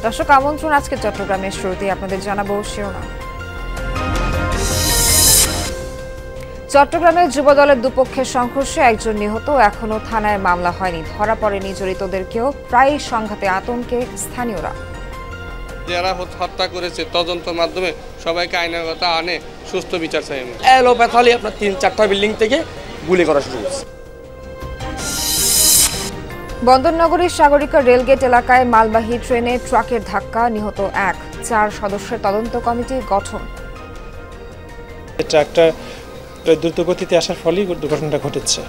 দর্শক আমন্ত্রণ আজকে চট্টগ্রামের শুরুতে আপনাদের জানাবো শিরোনাম। চট্টগ্রামে যুবদলের দুপক্ষের সংঘর্ষে একজন নিহত, এখনো থানায় মামলা হয়নি, ধরা পড়েনি জড়িতদেরকেও। প্রায় সংঘাতে আতঙ্কে স্থানীয়রা। যারা হত্যা করেছে তদন্তের মাধ্যমে সবাইকে আইনানুগত আনে সুস্থ বিচার চাই। এলোপ্যাথালি আপনার ৩-৪টা বিল্ডিং থেকে গুলি করা শুরু হয়েছে। বন্দরনগরীর সাগরিকা রেলগেট এলাকায় মালবাহী ট্রেনে ট্রাকের ধাক্কা, নিহত ১। ৪ সদস্যের তদন্ত কমিটি গঠন। ট্রাকটা দ্রুত গতিতে আসার ফলেই দুর্ঘটনাটা ঘটেছে।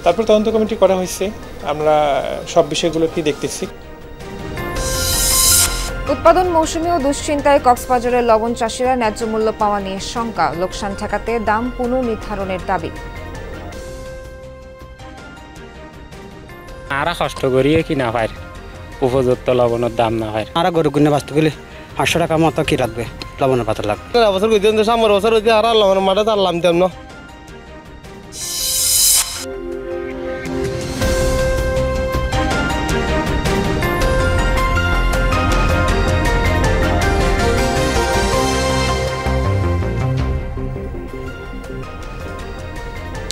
তারপর তদন্ত কমিটি করা হয়েছে, আমরা সব বিষয়গুলো কি দেখতেছি। উৎপাদন মৌসুমে ও দুশ্চিন্তায় কক্সবাজারের লবণ চাষিরা ন্যায্য মূল্য পাওয়া নিয়ে শঙ্কা, লোকসান ঠেকাতে দাম পুনর্নির্ধারণের দাবি। আরা কষ্ট করিয়ে কিনা হয়, উপযুক্ত লবণের দাম না হয়। আরা গরু কিনে বাঁচতে গেলে 500 টাকা মতো কি রাখবে, লবণের পাতা লাগবে। বছর সামর বছর হইতে আর লবণের মাঠে তার লাম তেমন।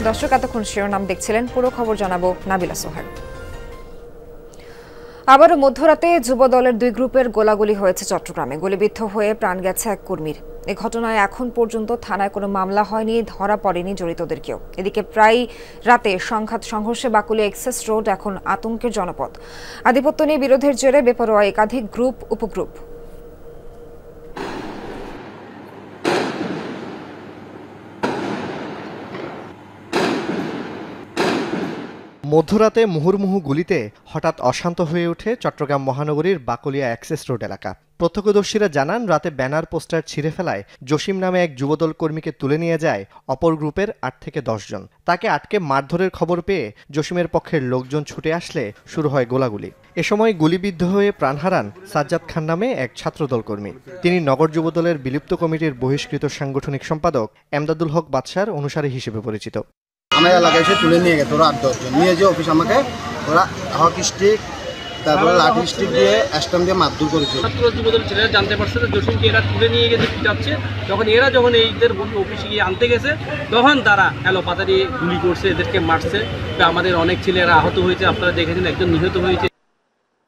দর্শক এতক্ষণ শিরোনাম দেখছিলেন, পুরো খবর জানাবো নাবিলা সোহেল। আবারও মধ্যরাতে যুবদলের দুই গ্রুপের গোলাগুলি হয়েছে চট্টগ্রামে। গুলিবিদ্ধ হয়ে প্রাণ গেছে এক কর্মীর। এ ঘটনায় এখন পর্যন্ত থানায় কোনো মামলা হয়নি, ধরা পড়েনি জড়িতদের কেউ। এদিকে প্রায় রাতে সংঘর্ষে বাকুলিয়া এক্সেস রোড এখন আতঙ্কের জনপদ। আধিপত্য নিয়ে বিরোধের জেরে বেপরোয়া একাধিক গ্রুপ উপগ্রুপ। মধ্যরাতে মুহুর্মুহু গুলিতে হঠাৎ অশান্ত হয়ে ওঠে চট্টগ্রাম মহানগরীর বাকলিয়া অ্যাক্সেস রোড এলাকা। প্রত্যক্ষদর্শীরা জানান, রাতে ব্যানার পোস্টার ছিঁড়ে ফেলায় জসিম নামে এক যুবদল কর্মীকে তুলে নিয়ে যায় অপর গ্রুপের 8 থেকে 10 জন। তাকে আটকে মারধরের খবর পেয়ে জসিমের পক্ষের লোকজন ছুটে আসলে শুরু হয় গোলাগুলি। এ সময় গুলিবিদ্ধ হয়ে প্রাণ হারান সাজ্জাদ খান নামে এক ছাত্রদল কর্মী। তিনি নগর যুবদলের বিলুপ্ত কমিটির বহিষ্কৃত সাংগঠনিক সম্পাদক এমদাদুল হক বাদশার অনুসারী হিসেবে পরিচিত। আমার এলাকায় এসে তুলে নিয়ে গেছে ওরা 8-10 জন, নিয়ে যে অফিস আমাকে ওরা হক স্টিক তারপরে লাঠি স্টিক দিয়ে স্ট্যাম্প দিয়ে মারধর করেছে। যুবদল ছেলেরা জানতে পারছে যে জসিমকে এরা তুলে নিয়ে গেছে পিটাচ্ছে, যখন এইদের অফিসে গিয়ে আনতে গেছে তখন তারা এলোপাতা দিয়ে গুলি করছে, এদেরকে মারছে। আমাদের অনেক ছেলেরা আহত হয়েছে, আপনারা দেখেছেন একজন নিহত হয়েছে।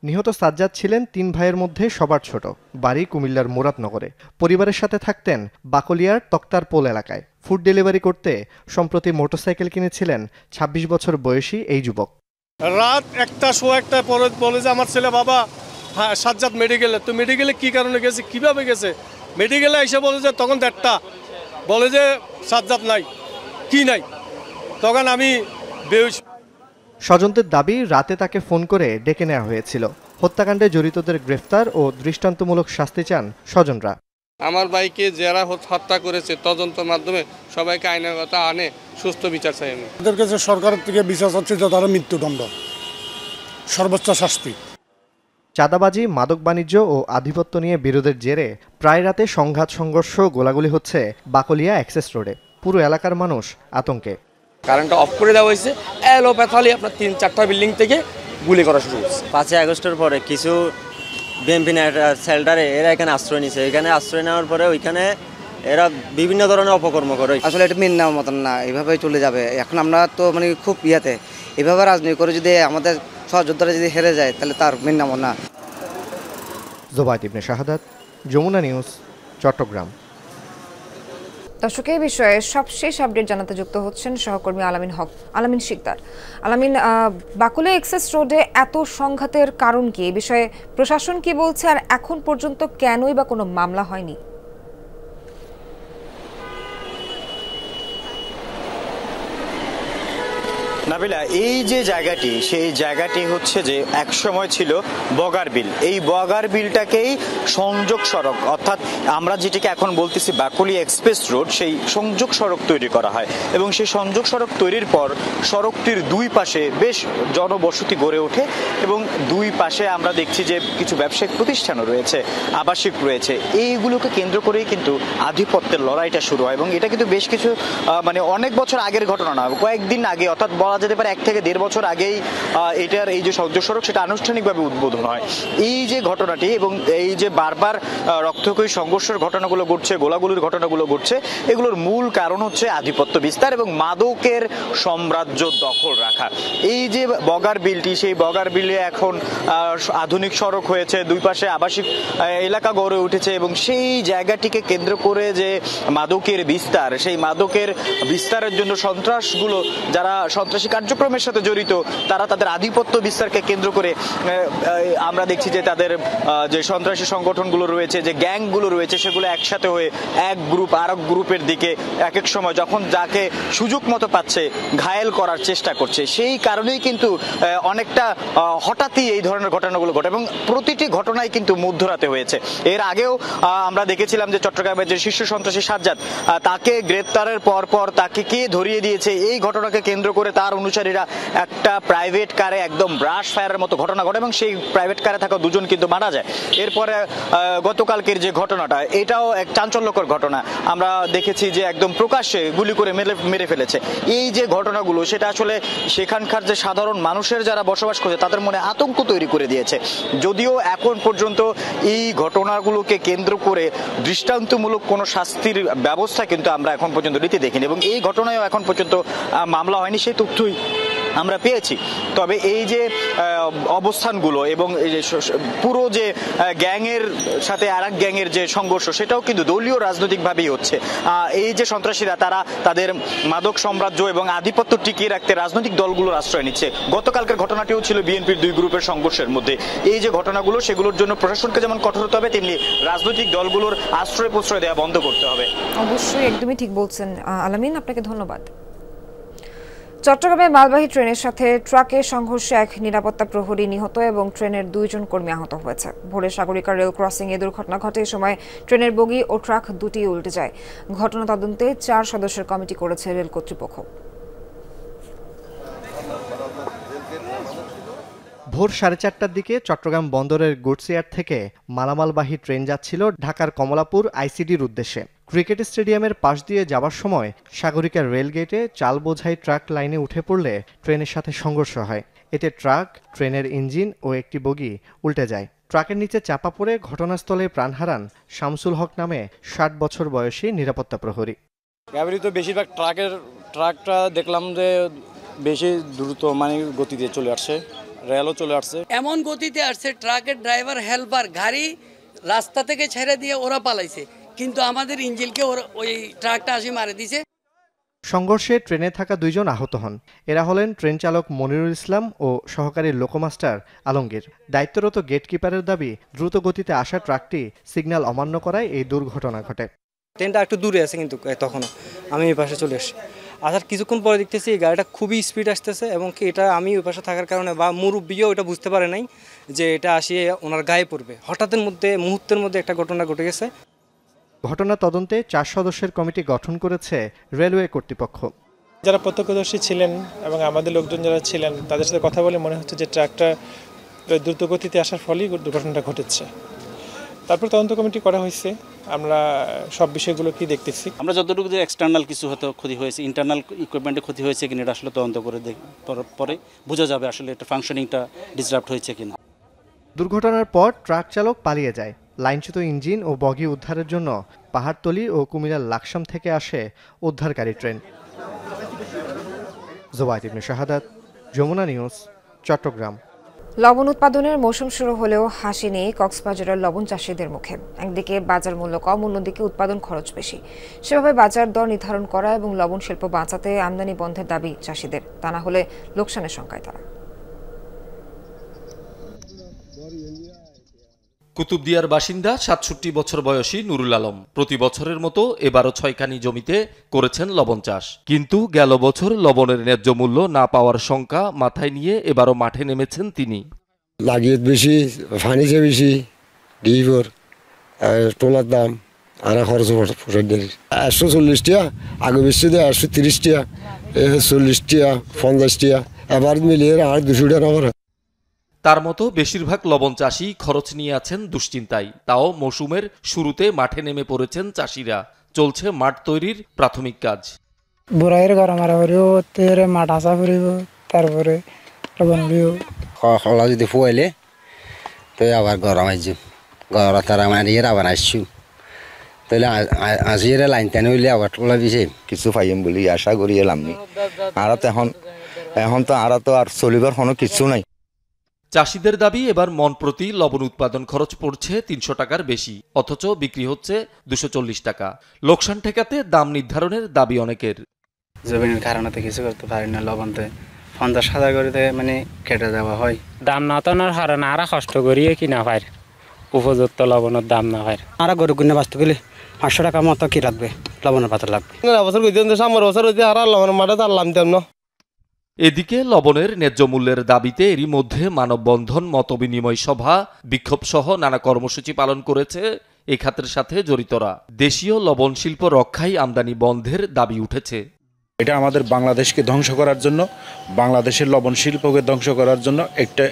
নিহত সাজ্জাদ ছিলেন 3 ভাইয়ের মধ্যে সবার ছোট, বাড়ি কুমিল্লার মুরাদনগরে। পরিবারের সাথে থাকতেন বাকলিয়ার তক্তারপোল এলাকায়। ফুড ডেলিভারি করতে সম্প্রতি মোটরসাইকেল কিনেছিলেন 26 বছর বয়সী এই যুবক। রাত 1টা পরে বলে যে আমার ছেলে বাবা সাজ্জাদ মেডিকেলে। তো মেডিকেলে কি কারণে গেছে, কিভাবে গেছে? মেডিকেলে এসে বলে যে তখন 1টা বলে যে সাজ্জাদ নাই, কি নাই। তখন আমি বেহুশ। স্বজনদের দাবি, রাতে তাকে ফোন করে ডেকে নেওয়া হয়েছিল। হত্যাকাণ্ডে জড়িতদের গ্রেফতার ও দৃষ্টান্তমূলক শাস্তি চান স্বজনরা। আমার ভাইকে যারা হত্যা করেছে তদন্তের মাধ্যমে সবাইকে আইনানুগত আনে সুস্থ বিচার চাই। আমি তাদের কাছে সরকারের থেকে বিচার চাচ্ছি যে তারা মৃত্যুদণ্ড, সর্বোচ্চ শাস্তি। চাঁদাবাজি, মাদক বাণিজ্য ও আধিপত্য নিয়ে বিরোধের জেরে প্রায় রাতে সংঘর্ষ গোলাগুলি হচ্ছে বাকলিয়া অ্যাক্সেস রোডে। পুরো এলাকার মানুষ আতঙ্কে। কারেন্টটা অফ করে দেওয়া হয়েছে, এলোপ্যাথালি আপনার 3-4টা বিল্ডিং থেকে গুলি করা শুরু হয়েছে। 5 আগস্টের পরে কিছু বিএমপি সেল্টারে এরা এখানে আশ্রয় নিছে। এখানে আশ্রয় নেওয়ার পরে ওইখানে এরা বিভিন্ন ধরনের অপকর্ম করে। আসলে এটা মেনে নেওয়ার মতন না, এভাবেই চলে যাবে। এখন আমরা তো খুব এভাবে রাজনীতি করে যদি আমাদের সহযোদ্ধারা যদি হেরে যায় তাহলে তার মেনে নেওয়া না। জোবায়েদ ইবনে শাহাদাত, যমুনা নিউজ, চট্টগ্রাম। দর্শক, এই বিষয়ে সবশেষ আপডেট জানাতে যুক্ত হচ্ছেন সহকর্মী আলামিন শিকদার। আলামিন, বাকুলিয়া এক্সেস রোডে এত সংঘাতের কারণ কি? এই বিষয়ে প্রশাসন কি বলছে, আর এখন পর্যন্ত কেনই বা কোনো মামলা হয়নি? নাবিলা, এই যে জায়গাটি, সেই জায়গাটি হচ্ছে যে একসময় ছিল বগার বিল। এই বগার বিলটাকেই সংযোগ সড়ক, অর্থাৎ আমরা যেটিকে এখন বলতেছি বাকলিয়া এক্সপ্রেস রোড, সেই সংযোগ সড়ক তৈরি করা হয়। এবং সেই সংযোগ সড়ক তৈরির পর সড়কটির দুই পাশে বেশ জনবসতি গড়ে ওঠে এবং দুই পাশে আমরা দেখছি যে কিছু ব্যবসায়িক প্রতিষ্ঠানও রয়েছে, আবাসিক রয়েছে। এইগুলোকে কেন্দ্র করেই কিন্তু আধিপত্যের লড়াইটা শুরু হয়। এবং এটা কিন্তু বেশ কিছু অনেক বছর আগের ঘটনা না, কয়েকদিন আগে, অর্থাৎ বলা যেতে পারে 1 থেকে 1.5 বছর আগেই এটার এই যে সংযোগ সড়ক সেটা আনুষ্ঠানিকভাবে উদ্বোধন হয়। এই যে ঘটনাটি এবং এই যে বারবার রক্তক্ষয়ী সংঘর্ষের ঘটনাগুলো ঘটছে, গোলাগুলির ঘটনাগুলো ঘটছে, এগুলোর মূল কারণ হচ্ছে আধিপত্য বিস্তার এবং মাদকের সাম্রাজ্য দখল রাখা। এই যে বগার বিলটি, সেই বগার বিলে এখন আধুনিক সড়ক হয়েছে, দুই পাশে আবাসিক এলাকা গড়ে উঠেছে এবং সেই জায়গাটিকে কেন্দ্র করে যে মাদকের বিস্তার, সেই মাদকের বিস্তারের জন্য সন্ত্রাসগুলো, যারা সন্ত্রাসী কার্যক্রমের সাথে জড়িত, তারা তাদের আধিপত্য বিস্তারকে কেন্দ্র করে আমরা দেখছি যে তাদের যে সন্ত্রাসী সংগঠনগুলো রয়েছে, যে গ্যাংগুলো রয়েছে, সেগুলো একসাথে হয়ে এক গ্রুপ আরেক গ্রুপের দিকে এক এক সময় যখন যাকে সুযোগ মতো পাচ্ছে ঘায়েল করার চেষ্টা করছে। সেই কারণেই কিন্তু অনেকটা হঠাৎই এই ধরনের ঘটনাগুলো ঘটে এবং প্রতিটি ঘটনায় কিন্তু মধ্যরাতে হয়েছে। এর আগেও আমরা দেখেছিলাম যে চট্টগ্রামের যে শীর্ষ সন্ত্রাসী সাজ্জাদ, তাকে গ্রেপ্তারের পর তাকে কে ধরিয়ে দিয়েছে, এই ঘটনাকে কেন্দ্র করে তার অনুসারীরা একটা প্রাইভেট কারে একদম ব্রাশ ফায়ারের মতো ঘটনা ঘটে এবং সেই প্রাইভেট কারে থাকা দুজন কিন্তু মারা যায়। এরপরে গতকালকের যে ঘটনাটা, এটাও এক চাঞ্চল্যকর ঘটনা। আমরা দেখেছি যে একদম প্রকাশ্যে গুলি করে মেরে ফেলেছে। এই যে ঘটনাগুলো, সেটা আসলে সেখানকার যে সাধারণ মানুষের যারা বসবাস করছে তাদের মনে আতঙ্ক তৈরি করে দিয়েছে। যদিও এখন পর্যন্ত এই ঘটনাগুলোকে কেন্দ্র করে দৃষ্টান্তমূলক কোনো শাস্তির ব্যবস্থা কিন্তু আমরা এখন পর্যন্ত নিতে দেখিনি এবং এই ঘটনায়ও এখন পর্যন্ত মামলা হয়নি, সেই তথ্যই আমরা পেয়েছি। তবে এই যে অবস্থানগুলো এবং এই যে পুরো যে গ্যাংয়ের সাথে আরেক গ্যাংয়ের যে সংঘর্ষ, সেটাও কিন্তু দলীয় রাজনৈতিকভাবেই হচ্ছে। এই যে সন্ত্রাসীরা, তারা তাদের মাদক সাম্রাজ্য এবং আধিপত্য টিকিয়ে রাখতে রাজনৈতিক দলগুলোর আশ্রয় নিচ্ছে। গতকালকের ঘটনাটিও ছিল বিএনপির দুই গ্রুপের সংঘর্ষের মধ্যে। এই যে ঘটনাগুলো, সেগুলোর জন্য প্রশাসনকে যেমন কঠোর হতে হবে, তেমনি রাজনৈতিক দলগুলোর আশ্রয় প্রশ্রয় দেওয়া বন্ধ করতে হবে। অবশ্যই, একদমই ঠিক বলছেন আলামিন, আপনাকে ধন্যবাদ। চট্টগ্রামে মালবাহী ট্রেনের সাথে ট্রাকের সংঘর্ষে এক নিরাপত্তা প্রহরী নিহত এবং ট্রেনের 2 জন কর্মী আহত হয়েছে। ভোরে সাগরিকা রেল ক্রসিং এ দুর্ঘটনা ঘটে। এই সময় ট্রেনের বগি ও ট্রাক দুটি উল্টে যায়। ঘটনা তদন্তে 4 সদস্যের কমিটি করেছে রেল কর্তৃপক্ষ। ভোর 4:30টার দিকে চট্টগ্রাম বন্দরের গুডসইয়ার্ড থেকে মালামালবাহী ট্রেন যাচ্ছিল ঢাকার কমলাপুর আইসিডির উদ্দেশ্যে। ক্রিকেট স্টেডিয়ামের পাশ দিয়ে যাওয়ার সময় সাগরিকা রেলগেটে চাল বোঝাই ট্রাক লাইনে উঠে পড়লে ট্রেনের সাথে সংঘর্ষ হয়। এতে ট্রাক, ট্রেনের ইঞ্জিন ও একটি বগি উল্টে যায়। ট্রাকের নিচে চাপা পড়ে ঘটনাস্থলে প্রাণ হারান শামসুল হক নামে 60 বছর বয়সী নিরাপত্তা প্রহরী। ব্যবহৃত বেশিরভাগ ট্রাকটা দেখলাম যে বেশি দ্রুত গতিতে চলে আসছে, রেলও চলে আসছে। এমন গতিতে আসছে, ট্রাকের ড্রাইভার হেল্পার গাড়ি রাস্তা থেকে ছেড়ে দিয়ে ওরা পালাইছে, কিন্তু আমাদের ইঞ্জিনকে ওই ট্রাকটা আসি মারে দিছে। সংঘর্ষে ট্রেনে থাকা 2 জন আহত হন। এরা হলেন ট্রেন চালক মনিরুল ইসলাম ও সহকারী লোকোমাস্টার আলমগীর। দায়িত্বরত গেটকিপারের দাবি, দ্রুত গতিতে আসা ট্রাকটি সিগন্যাল অমান্য করায় এই দুর্ঘটনা ঘটে। ট্রেনটা একটু দূরে আছে, কিন্তু তখনও আমি এই পাশে চলে আসি। আসার কিছুক্ষণ পরে দেখতেছি এই গাড়িটা খুবই স্পিড আসতেছে এবং এটা আমি ওই পাশে থাকার কারণে বা মুরব্বিও এটা বুঝতে পারে নাই যে এটা আসিয়ে ওনার গায়ে পড়বে। হঠাৎের মধ্যে মুহূর্তের মধ্যে একটা ঘটনা ঘটে গেছে। ঘটনা তদন্তে 4 সদস্যের কমিটি গঠন করেছে রেলওয়ে কর্তৃপক্ষ। যারা প্রত্যক্ষদর্শী ছিলেন এবং আমাদের লোকজন যারা ছিলেন, তাদের সাথে কথা বলে মনে হচ্ছে যে ট্রাকটা দ্রুত গতিতে আসার ফলেই দুর্ঘটনাটা ঘটেছে। তারপর তদন্ত কমিটি করা হয়েছে। আমরা সব বিষয়গুলো কি দেখতেছি। আমরা যতটুকু যে এক্সটার্নাল কিছু হয়তো ক্ষতি হয়েছে, ইন্টারনাল ইকুইপমেন্টে ক্ষতি হয়েছে কিনা, এটা আসলে তদন্ত করে পরে বোঝা যাবে আসলে এটা ফাংশনিংটা ডিসরাপ্ট হয়েছে কিনা। দুর্ঘটনার পর ট্রাক চালক পালিয়ে যায়। লাইনচ্যুত ইঞ্জিন ও বগি উদ্ধারের জন্য পাহাড়তলী ও কুমিল্লার লাকসাম থেকে আসে উদ্ধারকারী ট্রেন। জোবায়েদ ইবনে শাহাদাত, যমুনা নিউজ, চট্টগ্রাম। লবণ উৎপাদনের মৌসুম শুরু হলেও হাসি নেই কক্সবাজারের লবণ চাষিদের মুখে। একদিকে বাজার মূল্য কম, অন্যদিকে উৎপাদন খরচ বেশি। সেভাবে বাজার দর নির্ধারণ করা এবং লবণ শিল্প বাঁচাতে আমদানি বন্ধের দাবি চাষিদের। তা না হলে লোকসানের শঙ্কায় তারা। কুতুবদিয়ার বাসিন্দা ৬৭ বছর বয়সী নুরুল আলম প্রতি বছরের মতো এবারও 6খানি জমিতে করেছেন লবণ চাষ। কিন্তু গেল বছর লবণের ন্যায্য মূল্য না পাওয়ার শঙ্কা মাথায় নিয়ে এবারও মাঠে নেমেছেন তিনি। লাগিয়ে বেশি, ফানিছে বেশি, ডিভর টোলার দাম আর খরচ 140 টাকা, আগে বেশি দেয় 130 টাকা, 40 টাকা, 50 টাকা, এবার মিলিয়ে আর 200 টাকা আমার। তার মতো বেশিরভাগ লবণ চাষি খরচ নিয়ে আছেন দুশ্চিন্তায়। তাও মৌসুমের শুরুতে মাঠে নেমে পড়েছেন চাষিরা। চলছে মাঠ তৈরির প্রাথমিক কাজ। বুড়াইয়ের ঘর মারা পড়ব, তেরে মাঠ আসা পড়ব, তারপরে লবণগুলিও খলা যদি ফুয়াইলে তো আবার গরম আসছি গরম তারা মারিয়ে আবার আসছু তাহলে আসিয়ে লাইন টানি হইলে আবার টোলা দিছে কিছু পাইম বলি আশা করি এলাম নি আর তো এখন তো আর চলিবার কোনো কিছু নাই। চাষিদের দাবি এবার মন প্রতি লবণ উৎপাদন খরচ পড়ছে 300 টাকার বেশি, অথচ বিক্রি হচ্ছে 240 টাকা। লোকসান ঠেকাতে দাম নির্ধারণের দাবি অনেকের। জমিনের কারণে তো কিছু করতে পারি না, লবণতে 50,000 করে মানে কেটে দেওয়া হয়। দাম না টানার কারণে আর কষ্ট করিয়ে কিনা পায়, উপযুক্ত লবণের দাম না পায়। আর গরু কিনে বাঁচতে গেলে 500 টাকা মতো কি লাগবে, লবণের পাতা লাগবে। এদিকে লবণের ন্যায্য মূল্যের দাবিতে এরই মধ্যে মানববন্ধন, মতবিনিময় সভা, বিক্ষোভ সহ নানা কর্মসূচি পালন করেছে এই খাতের সাথে জড়িতরা। দেশীয় লবণ শিল্প রক্ষায় আমদানি বন্ধের দাবি উঠেছে। এটা আমাদের বাংলাদেশকে ধ্বংস করার জন্য, বাংলাদেশের লবণ শিল্পকে ধ্বংস করার জন্য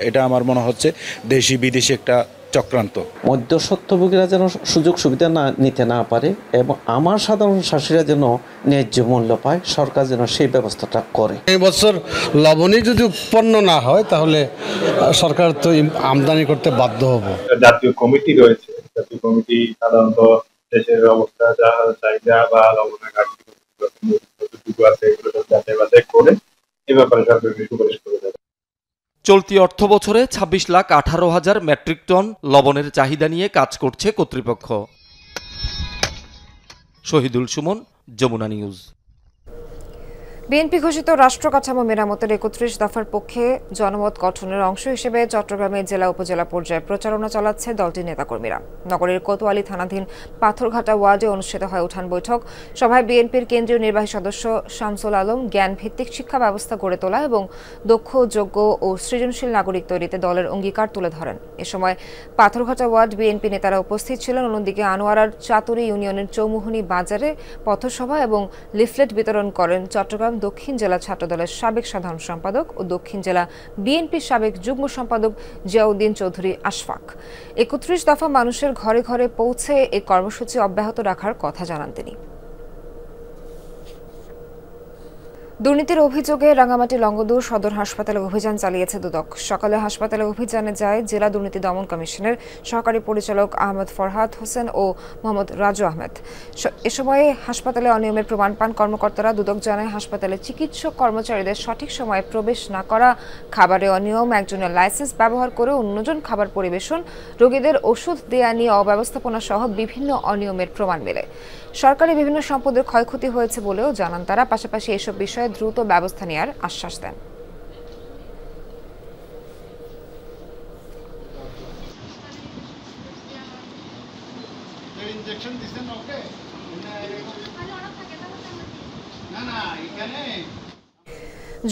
এটা আমার মনে হচ্ছে দেশি বিদেশি একটা চক্রান্ত। মধ্যস্বত্বভোগীরা যেন সুযোগ সুবিধা নিতে না পারে এবং আমার সাধারণ চাষিরা যেন ন্যায্য মূল্য পায়, সরকার যেন সেই ব্যবস্থাটা করে। এই বছর লবণই যদি উৎপন্ন না হয় তাহলে সরকার তো আমদানি করতে বাধ্য হবে। জাতীয় কমিটি রয়েছে, জাতীয় কমিটি সাধারণত দেশের অবস্থা, চাহিদা বা লবণের ঘাটতি আছে এগুলো যাচাই বাছাই করে এ ব্যাপারে সরকারকে সুপারিশ করে দেবে। চলতি অর্থ বছরে 26,18,000 মেট্রিক টন লবণের চাহিদা নিয়ে কাজ করছে কর্তৃপক্ষ। শহীদুল সুমন, যমুনা নিউজ। বিএনপি ঘোষিত রাষ্ট্র কাঠামো মেরামতের 31 দফার পক্ষে জনমত গঠনের অংশ হিসেবে চট্টগ্রামে জেলা উপজেলা পর্যায়ে প্রচারণা চালাচ্ছে দলটির নেতাকর্মীরা। নগরের কোতোয়ালি থানাধীন পাথরঘাটা ওয়ার্ডে অনুষ্ঠিত হয় উঠান বৈঠক। সভায় বিএনপির কেন্দ্রীয় নির্বাহী সদস্য শামসুল আলম জ্ঞান ভিত্তিক শিক্ষা ব্যবস্থা গড়ে তোলা এবং দক্ষ, যোগ্য ও সৃজনশীল নাগরিক তৈরিতে দলের অঙ্গীকার তুলে ধরেন। এ সময় পাথরঘাটা ওয়ার্ড বিএনপি নেতারা উপস্থিত ছিলেন। অন্যদিকে আনোয়ারার চাতুরি ইউনিয়নের চৌমুহনী বাজারে পথসভা এবং লিফলেট বিতরণ করেন চট্টগ্রাম দক্ষিণ জেলা ছাত্রদলের সাবেক সাধারণ সম্পাদক ও দক্ষিণ জেলা বিএনপির সাবেক যুগ্ম সম্পাদক জিয়াউদ্দিন চৌধুরী আশফাক। 31 দফা মানুষের ঘরে ঘরে পৌঁছে এই কর্মসূচি অব্যাহত রাখার কথা জানান তিনি। দুর্নীতির অভিযোগে রাঙ্গামাটি লংগদু সদর হাসপাতালে অভিযান চালিয়েছে দুদক। সকালে হাসপাতালে অভিযানে যায় জেলা দুর্নীতি দমন কমিশনের সহকারী পরিচালক আহমদ ফরহাদ হোসেন ও মোহাম্মদ রাজু আহমেদ। এ সময়ে হাসপাতালে অনিয়মের প্রমাণ পান কর্মকর্তারা। দুদক জানায় হাসপাতালে চিকিৎসক কর্মচারীদের সঠিক সময়ে প্রবেশ না করা, খাবারে অনিয়ম, একজনের লাইসেন্স ব্যবহার করে অন্যজন খাবার পরিবেশন, রোগীদের ওষুধ দেয়া নিয়ে অব্যবস্থাপনা সহ বিভিন্ন অনিয়মের প্রমাণ মেলে। সরকারি বিভিন্ন সম্পদের ক্ষয়ক্ষতি হয়েছে বলেও জানান তারা। পাশাপাশি এসব বিষয়ে দ্রুত ব্যবস্থা নেওয়ার আশ্বাস দেন।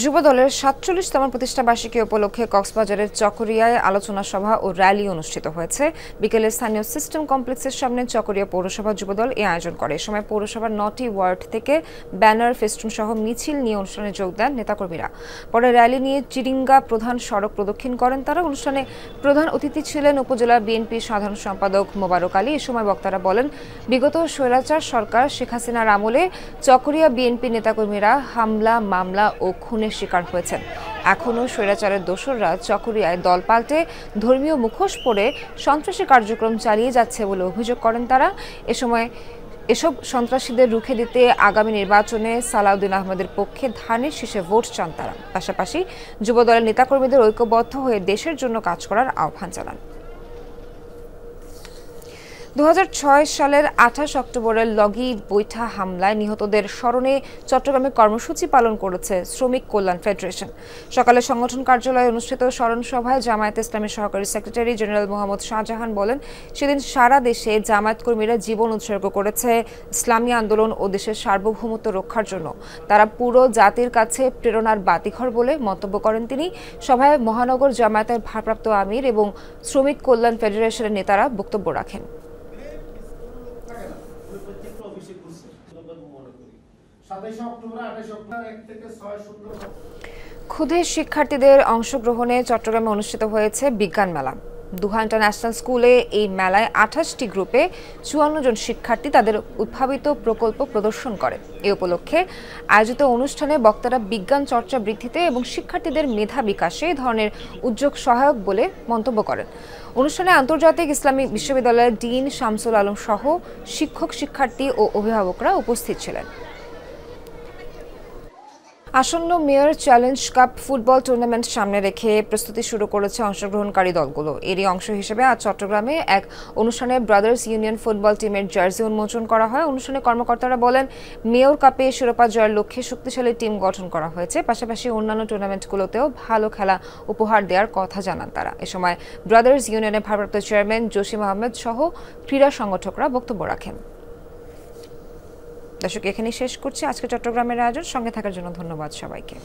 যুবদলের 47তম প্রতিষ্ঠাবার্ষিকী উপলক্ষে কক্সবাজারের চকরিয়ায় আলোচনা সভা ও র্যালি অনুষ্ঠিত হয়েছে। বিকেলে স্থানীয় সিস্টেম কমপ্লেক্সের সামনে চকরিয়া পৌরসভা যুবদল এই আয়োজন করে। এ সময় পৌরসভার 9টি ওয়ার্ড থেকে ব্যানার, ফেস্টুন সহ মিছিল নিয়ে অনুষ্ঠানে যোগ দেন নেতাকর্মীরা। পরে র্যালি নিয়ে চিরিঙ্গা প্রধান সড়ক প্রদক্ষিণ করেন তারা। অনুষ্ঠানে প্রধান অতিথি ছিলেন উপজেলা বিএনপি সাধারণ সম্পাদক মোবারক আলী। এ সময় বক্তারা বলেন, বিগত স্বৈরাচার সরকার শেখ হাসিনার আমলে চকরিয়া বিএনপি নেতাকর্মীরা হামলা, মামলা ও খুনের শিকার হয়েছেন। এখনও স্বৈরাচারের দোসররা চকরিয়ায় দল পাল্টে ধর্মীয় মুখোশ পরে সন্ত্রাসী কার্যক্রম চালিয়ে যাচ্ছে বলে অভিযোগ করেন তারা। এ সময় এসব সন্ত্রাসীদের রুখে দিতে আগামী নির্বাচনে সালাউদ্দিন আহমেদের পক্ষে ধানের শীষে ভোট চান তারা। পাশাপাশি যুবদলের নেতাকর্মীদের ঐক্যবদ্ধ হয়ে দেশের জন্য কাজ করার আহ্বান জানান। 2006 সালের 28 অক্টোবরের লগি বৈঠা হামলায় নিহতদের স্মরণে চট্টগ্রামে কর্মসূচি পালন করেছে শ্রমিক কল্যাণ ফেডারেশন। সকালে সংগঠন কার্যালয়ে অনুষ্ঠিত স্মরণ সভায় জামায়াত ইসলামের সহকারী সেক্রেটারি জেনারেল মোহাম্মদ শাহজাহান বলেন, সেদিন সারা দেশে জামায়াত কর্মীরা জীবন উৎসর্গ করেছে ইসলামী আন্দোলন ও দেশের সার্বভৌমত্ব রক্ষার জন্য। তারা পুরো জাতির কাছে প্রেরণার বাতিঘর বলে মন্তব্য করেন তিনি। সভায় মহানগর জামায়াতের ভারপ্রাপ্ত আমির এবং শ্রমিক কল্যাণ ফেডারেশনের নেতারা বক্তব্য রাখেন। ক্ষুদে শিক্ষার্থীদের অংশগ্রহণে চট্টগ্রামে অনুষ্ঠিত হয়েছে বিজ্ঞান মেলা। দুহা ইন্টারন্যাশনাল স্কুলে এই মেলায় 28টি গ্রুপে 54 জন শিক্ষার্থী তাদের উদ্ভাবিত প্রকল্প প্রদর্শন করে। এ উপলক্ষে আয়োজিত অনুষ্ঠানে বক্তারা বিজ্ঞান চর্চা বৃদ্ধিতে এবং শিক্ষার্থীদের মেধা বিকাশে এই ধরনের উদ্যোগ সহায়ক বলে মন্তব্য করেন। অনুষ্ঠানে আন্তর্জাতিক ইসলামী বিশ্ববিদ্যালয়ের ডিন শামসুল আলম সহ শিক্ষক, শিক্ষার্থী ও অভিভাবকরা উপস্থিত ছিলেন। আসন্ন mayor challenge cup football tournament সামনে রেখে প্রস্তুতি শুরু করেছে অংশগ্রহণকারী দলগুলো। এরই অংশ হিসেবে আজ চট্টগ্রামে এক অনুষ্ঠানে ব্রাদার্স ইউনিয়ন ফুটবল টিমের জার্সি উন্মোচন করা হয়। অনুষ্ঠানে কর্মকর্তারা বলেন, মেয়র কাপে শিরোপা জয়ের লক্ষ্যে শক্তিশালী টিম গঠন করা হয়েছে। পাশাপাশি অন্যান্য টুর্নামেন্টগুলোতেও ভালো খেলা উপহার দেওয়ার কথা জানান তারা। এ সময় ব্রাদার্স ইউনিয়নের ভারপ্রাপ্ত চেয়ারম্যান জসিম আহমেদ সহ ক্রীড়া সংগঠকরা বক্তব্য রাখেন। দর্শক, এখানেই শেষ করছি আজকে চট্টগ্রামের আয়োজন। সঙ্গে থাকার জন্য ধন্যবাদ সবাইকে।